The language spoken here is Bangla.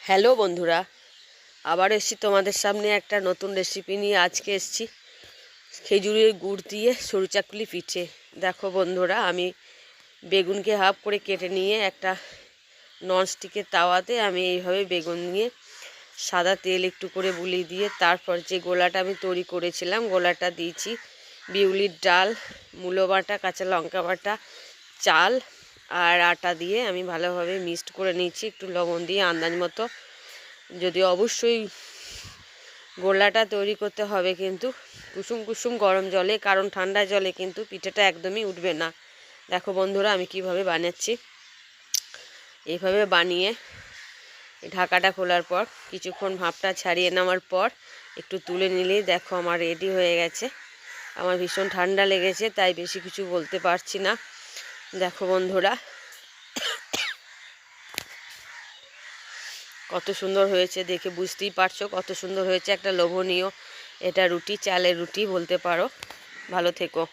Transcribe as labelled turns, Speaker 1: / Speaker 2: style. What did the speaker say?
Speaker 1: হ্যালো বন্ধুরা, আবার এসেছি তোমাদের সামনে একটা নতুন রেসিপি নিয়ে। আজকে এসেছি খেজুরের গুড় দিয়ে সরু চাকুলি পিঠে। দেখো বন্ধুরা, আমি বেগুনকে হাফ করে কেটে নিয়ে একটা ননস্টিকের তাওয়াতে আমি এইভাবে বেগুন নিয়ে সাদা তেল একটু করে বুলিয়ে দিয়ে তারপর যে গোলাটা আমি তৈরি করেছিলাম গোলাটা দিয়েছি বিউলির ডাল, মূলো বাটা, কাঁচা লঙ্কা বাটা, চাল আর আটা দিয়ে আমি ভালোভাবে মিক্সড করে নিয়েছি, একটু লবণ দিয়ে আন্দাজ মতো। যদি অবশ্যই গোলাটা তৈরি করতে হবে কিন্তু কুসুম কুসুম গরম জলে, কারণ ঠান্ডা জলে কিন্তু পিঠেটা একদমই উঠবে না। দেখো বন্ধুরা আমি কিভাবে বানাচ্ছি। এইভাবে বানিয়ে ঢাকাটা খোলার পর কিছুক্ষণ ভাপটা ছাড়িয়ে নেওয়ার পর একটু তুলে নিলেই দেখো আমার রেডি হয়ে গেছে। আমার ভীষণ ঠান্ডা লেগেছে তাই বেশি কিছু বলতে পারছি না। দেখো বন্ধুরা কত সুন্দর হয়েছে, দেখে বুঝতেই পারছো কত সুন্দর হয়েছে। একটা লোভনীয়, এটা রুটি, চালের রুটি বলতে পারো। ভালো থেকো।